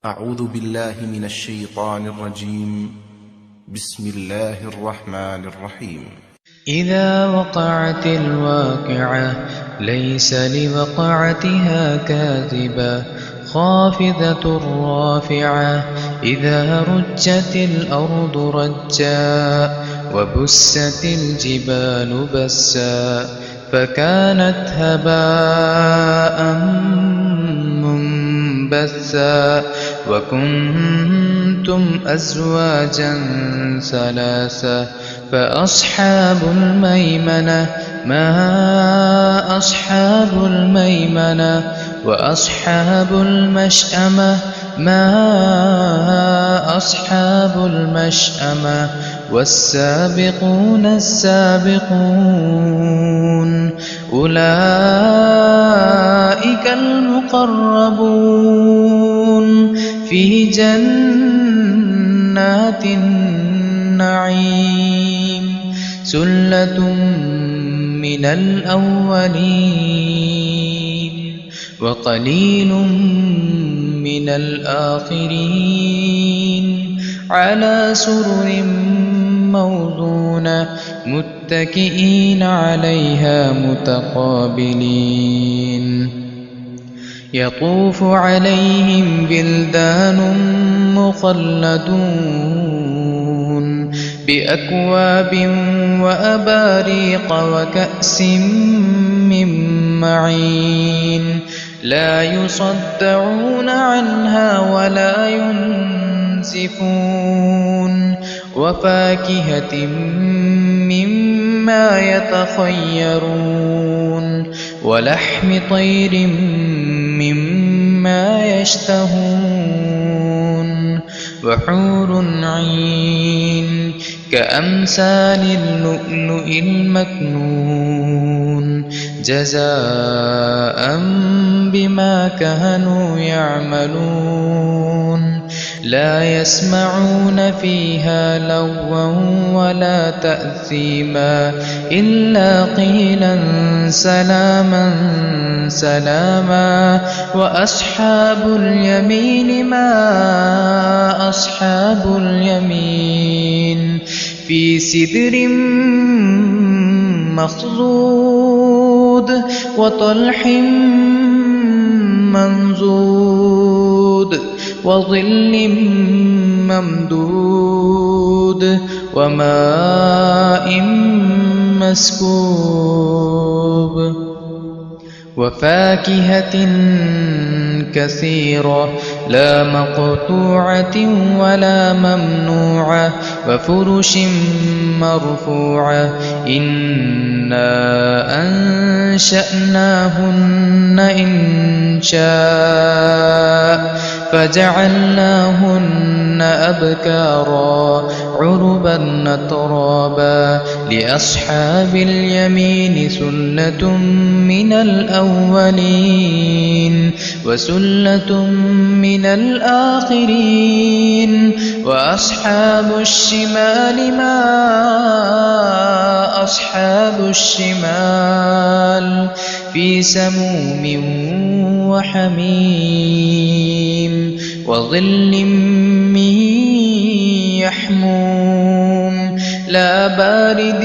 أعوذ بالله من الشيطان الرجيم. بسم الله الرحمن الرحيم. إذا وقعت الواقعة ليس لوقعتها كاذبة خافضة رافعة إذا رجت الأرض رجا وبست الجبال بسا فكانت هباء منبثا وكنتم أزواجا ثلاثا فأصحاب الميمنة ما أصحاب الميمنة وأصحاب المشأمة ما أصحاب المشأمة والسابقون السابقون أولئك المقربون في جنات النعيم ثلة من الأولين وقليل من الآخرين على سرر موضونة متكئين عليها متقابلين يطوف عليهم بلدان مخلدون بأكواب وأباريق وكأس من معين لا يصدعون عنها ولا ينزفون وفاكهة مما يتخيرون ولحم طير مما يشتهون وحور عين كأمثال اللؤلؤ المكنون جزاء بما كانوا يعملون لا يسمعون فيها لغوا ولا تأثيما إلا قيلا سلاما سلاما وأصحاب اليمين ما أصحاب اليمين في سدر مخضود وطلح منضود وظل ممدود وماء مسكوب وفاكهة كثيرة لا مقطوعة ولا ممنوعة وفرش مرفوعة إنا أنشأناهن إنشاء فجعلناهن أبكارا عربا أترابا لأصحاب اليمين ثلة من الأولين وثلة من الآخرين وأصحاب الشمال ما أصحاب الشمال في سموم وحميم وظل من يحموم لا بارد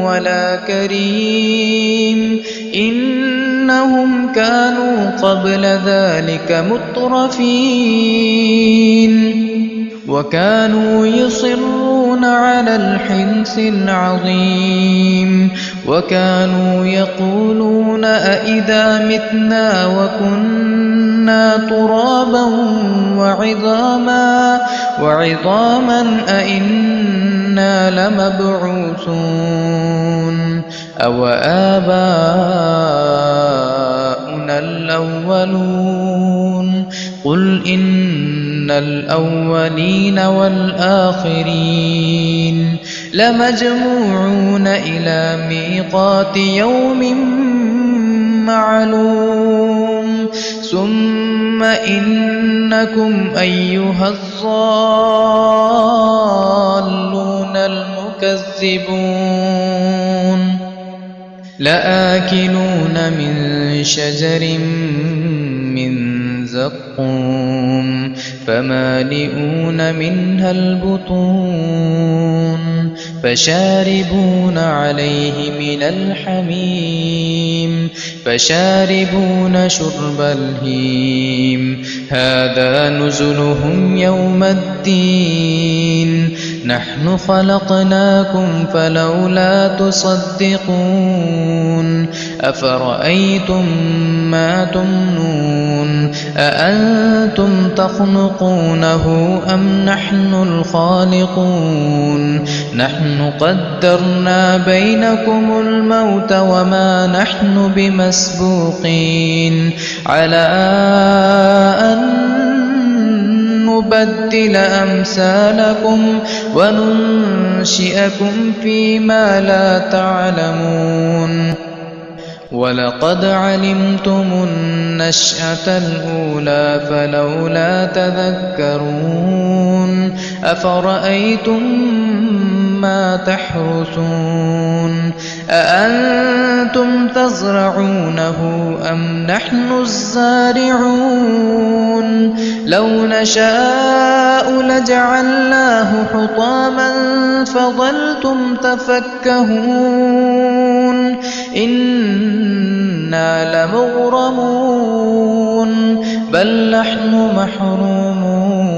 ولا كريم إنهم كانوا قبل ذلك مترفين وكانوا يصرون على الحنث العظيم وكانوا يقولون أئذا متنا وكنا ترابا وعظاما أئنا لمبعوثون أو آباؤنا الأولون قل إن الأولين والآخرين لمجموعون إلى ميقات يوم معلوم ثم إنكم أيها الضالون المكذبون لآكلون من شجر من زقوم فمالئون منها البطون فشاربون عليه من الحميم فشاربون شرب الهيم هذا نزلهم يوم الدين نحن خلقناكم فلولا تصدقون أفرأيتم ما تمنون أأنتم تخلقونه أم نحن الخالقون نحن قدرنا بينكم الموت وما نحن بمسبوقين على أن نبدل أمثالكم وننشئكم فيما لا تعلمون ولقد علمتم النشأة الأولى فلولا تذكرون أفرأيتم ما تحرثون أأنتم تزرعونه أم نحن الزارعون لو نشاء لجعلناه حطاما فظلتم تفكهون إنا لمغرمون بل نحن محرومون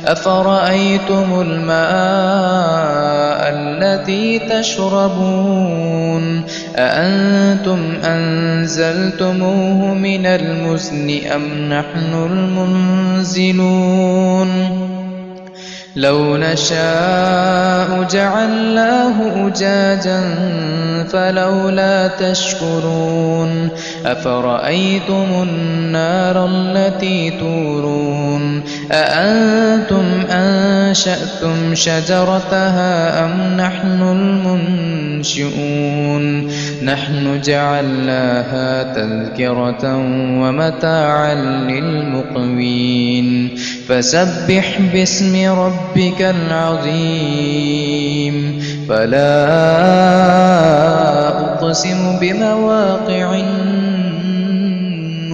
أفرأيتم الماء الذي تشربون أأنتم أنزلتموه من المزن أم نحن المنزلون لو نشاء جعلناه أجاجا فلولا تشكرون أفرأيتم النار التي تورون أأنتم أنشأتم شجرتها أم نحن المنشئون نحن جعلناها تذكرة ومتاعا للمقوين فسبح باسم ربك العظيم فلا أقسم بمواقع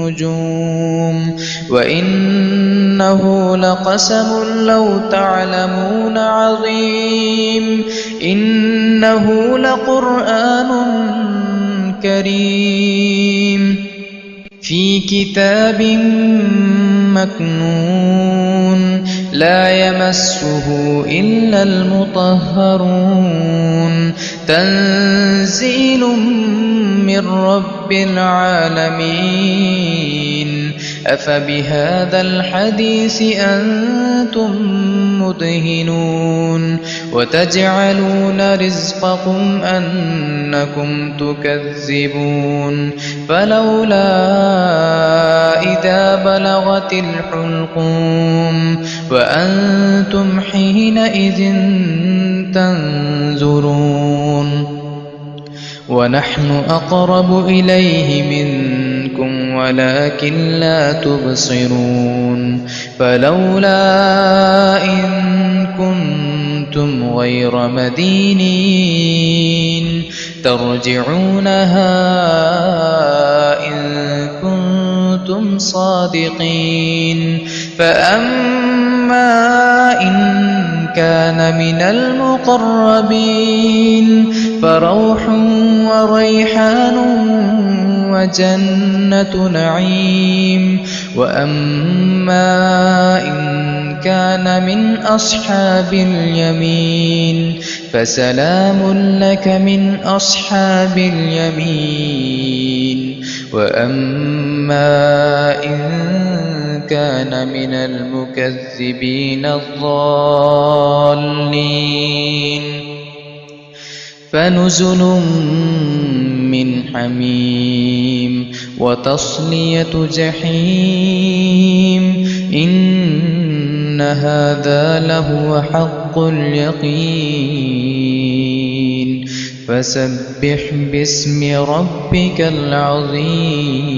النجوم وإنه لقسم لو تعلمون عظيم إنه لقرآن كريم في كتاب مكنون لا يمسه إلا المطهرون تنزيل من رب العالمين أفبهذا الحديث أنتم مدهنون وتجعلون رزقكم أنكم تكذبون فلولا إذا بلغت الحلقوم وأنتم حينئذ تنظرون ونحن أقرب إليه منكم ولكن لا تبصرون فلولا إن كنتم غير مدينين ترجعونها إن كنتم صادقين فأما إن كان من المقربين فروح وريحان وجنة نعيم وأما إن كان من أصحاب اليمين فسلام لك من أصحاب اليمين وأما إن كان من المكذبين الضالين فنزل من حميم وتصلية جحيم إن هذا لهو حق اليقين فسبح باسم ربك العظيم